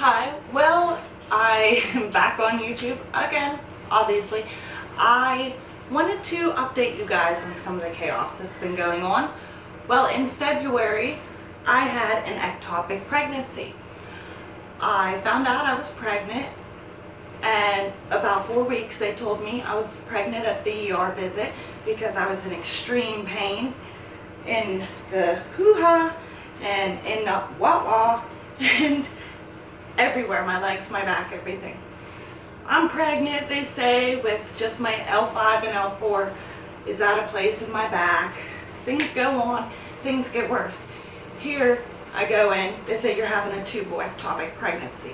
Hi, well, I am back on YouTube again, obviously. I wanted to update you guys on some of the chaos that's been going on. Well, in February, I had an ectopic pregnancy. I found out I was pregnant, and about 4 weeks they told me I was pregnant at the ER visit because I was in extreme pain in the hoo-ha and in the wah-wah and everywhere, my legs, my back, everything. I'm pregnant, they say, with just my L5 and L4 is out of place in my back. Things go on, things get worse. Here I go in, they say you're having a tuboectopic pregnancy.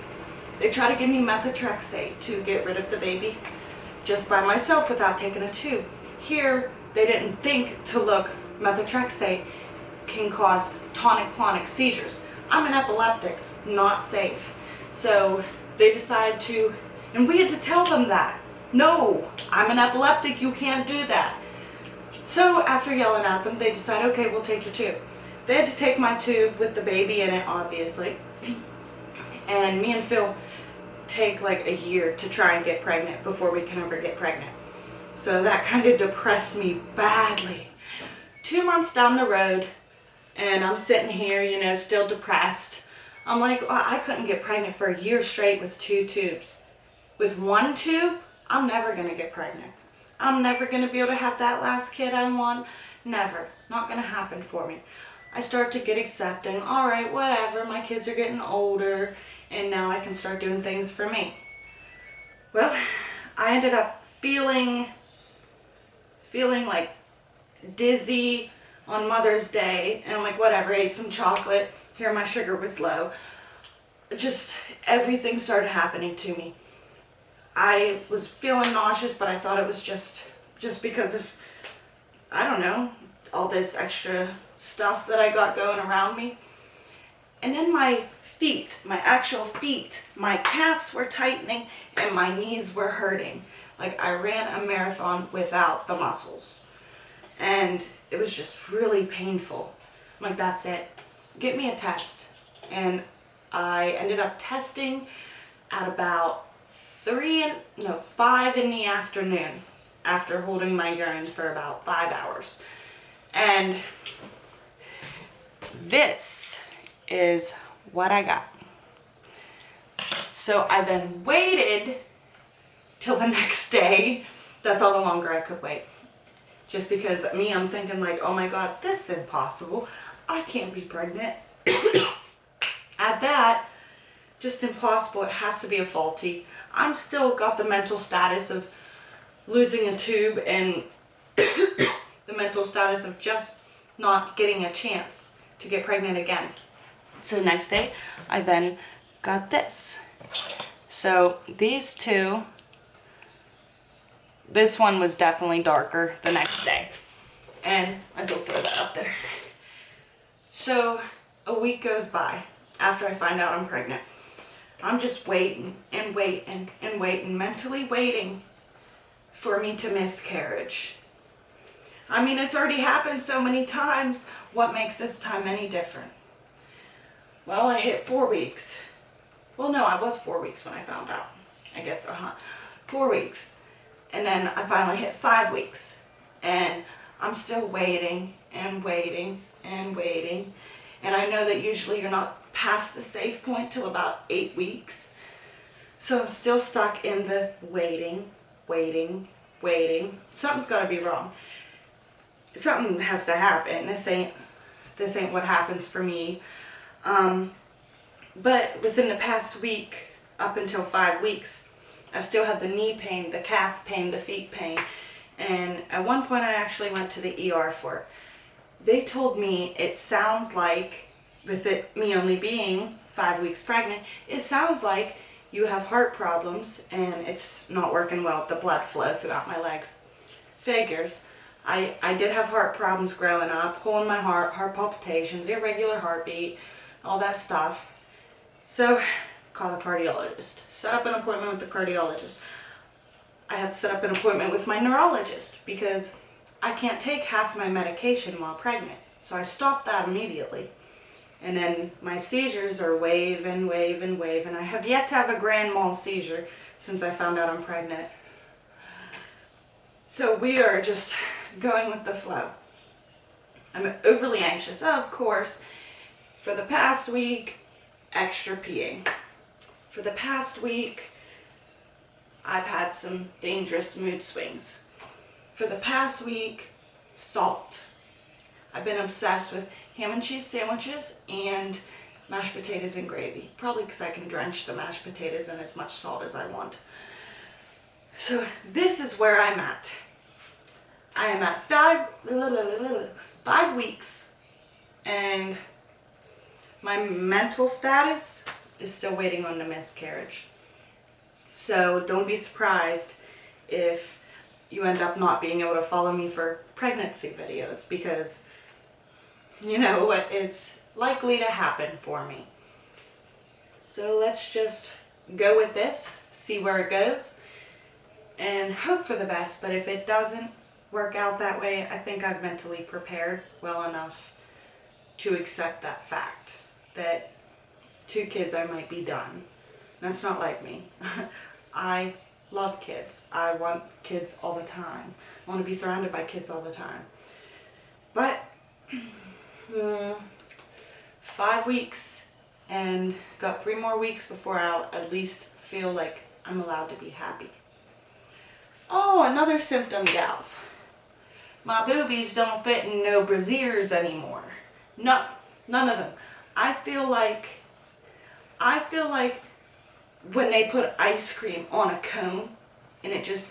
They try to give me methotrexate to get rid of the baby just by myself without taking a tube. Here, they didn't think to look, methotrexate can cause tonic-clonic seizures. I'm an epileptic, not safe. So they decide to, and we had to tell them that. No, I'm an epileptic, you can't do that. So after yelling at them, they decide, okay, we'll take your tube. They had to take my tube with the baby in it, obviously. And me and Phil take like a year to try and get pregnant before we can ever get pregnant. So that kind of depressed me badly. 2 months down the road, and I'm sitting here, still depressed. I'm like, well, I couldn't get pregnant for a year straight with 2 tubes. With 1 tube, I'm never going to get pregnant. I'm never going to be able to have that last kid I want. Never. Not going to happen for me. I start to get accepting. All right, whatever. My kids are getting older, and now I can start doing things for me. Well, I ended up feeling like dizzy on Mother's Day, and I'm like, whatever, ate some chocolate. Here my sugar was low. Just everything started happening to me. I was feeling nauseous, but I thought it was just because of, I don't know, all this extra stuff that I got going around me. And then my feet, my actual feet, my calves were tightening and my knees were hurting. Like I ran a marathon without the muscles. And it was just really painful. I'm like, that's it. Get me a test. And I ended up testing at about 5 in the afternoon after holding my urine for about 5 hours. And this is what I got. So I then waited till the next day. That's all the longer I could wait. Just because I'm thinking like, oh my God, this is impossible. I can't be pregnant. At that, just impossible. It has to be a faulty. I'm still got the mental status of losing a tube and the mental status of just not getting a chance to get pregnant again. So the next day, I then got this. So these two, this one was definitely darker the next day. And I will throw that up there. So a week goes by after I find out I'm pregnant. I'm just waiting and waiting and waiting, mentally waiting for me to miscarriage. It's already happened so many times. What makes this time any different? Well, I hit 4 weeks. Well, no, I was 4 weeks when I found out. I guess, 4 weeks. And then I finally hit 5 weeks. And I'm still waiting and waiting and waiting. And I know that usually you're not past the safe point till about 8 weeks. So I'm still stuck in the waiting. Something's got to be wrong. Something has to happen. This ain't what happens for me. But within the past week, up until 5 weeks, I've still had the knee pain, the calf pain, the feet pain. And at one point I actually went to the ER for it. They told me it sounds like, with me only being 5 weeks pregnant, it sounds like you have heart problems and it's not working well, the blood flow throughout my legs. Figures. I did have heart problems growing up, hole in my heart palpitations, irregular heartbeat, all that stuff. So, call the cardiologist. Set up an appointment with the cardiologist. I have to set up an appointment with my neurologist because I can't take half my medication while pregnant. So I stopped that immediately. And then my seizures are wave and wave and wave, and I have yet to have a grand mal seizure since I found out I'm pregnant. So we are just going with the flow. I'm overly anxious. Oh, of course, for the past week, extra peeing. For the past week, I've had some dangerous mood swings. For the past week, salt. I've been obsessed with ham and cheese sandwiches and mashed potatoes and gravy. Probably because I can drench the mashed potatoes in as much salt as I want. So this is where I'm at. I am at 5 weeks, and my mental status is still waiting on the miscarriage. So don't be surprised if you end up not being able to follow me for pregnancy videos, because you know what, it's likely to happen for me. So let's just go with this, see where it goes, and hope for the best. But if it doesn't work out that way, I think I've mentally prepared well enough to accept that fact that 2 kids I might be done. That's not like me. I love kids. I want kids all the time. I want to be surrounded by kids all the time. But 5 weeks, and got 3 more weeks before I'll at least feel like I'm allowed to be happy. Oh, another symptom, gals. My boobies don't fit in no brasiers anymore. No, none of them. I feel like when they put ice cream on a cone and it just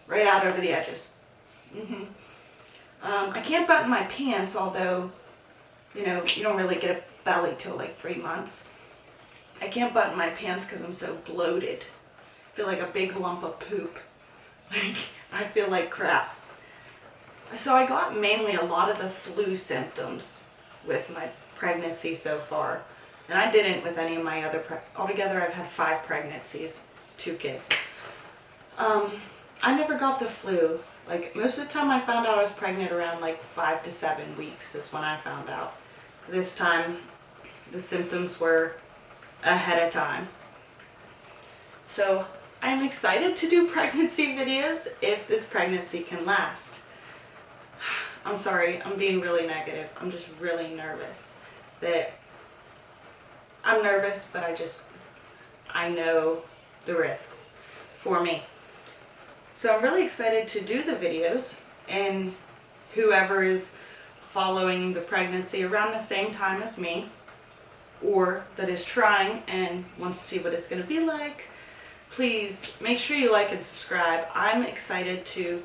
right out over the edges. I can't button my pants, although, you know, you don't really get a belly till like 3 months. I can't button my pants because I'm so bloated. I feel like a big lump of poop. Like, I feel like crap. So I got mainly a lot of the flu symptoms with my pregnancy so far. And I didn't with any of my other, altogether I've had 5 pregnancies, 2 kids. I never got the flu. Like, most of the time I found out I was pregnant around like 5 to 7 weeks is when I found out. This time, the symptoms were ahead of time. So I'm excited to do pregnancy videos if this pregnancy can last. I'm sorry, I'm being really negative. I'm just really nervous. I'm nervous, but I know the risks for me. So I'm really excited to do the videos, and whoever is following the pregnancy around the same time as me, or that is trying and wants to see what it's going to be like, please make sure you like and subscribe. I'm excited to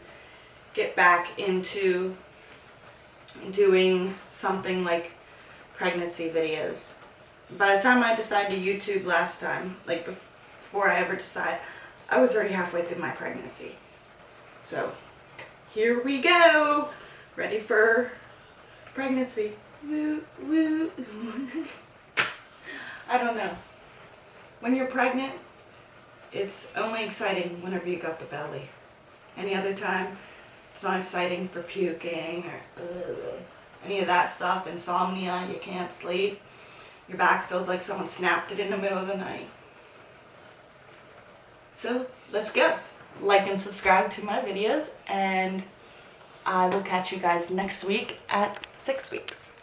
get back into doing something like pregnancy videos. By the time I decided to YouTube last time, like before I ever decide, I was already halfway through my pregnancy. So here we go, ready for pregnancy. Woo, woo. I don't know. When you're pregnant, it's only exciting whenever you got the belly. Any other time, it's not exciting for puking or any of that stuff. Insomnia, you can't sleep. Your back feels like someone snapped it in the middle of the night. So let's go. Like and subscribe to my videos, and I will catch you guys next week at 6 weeks.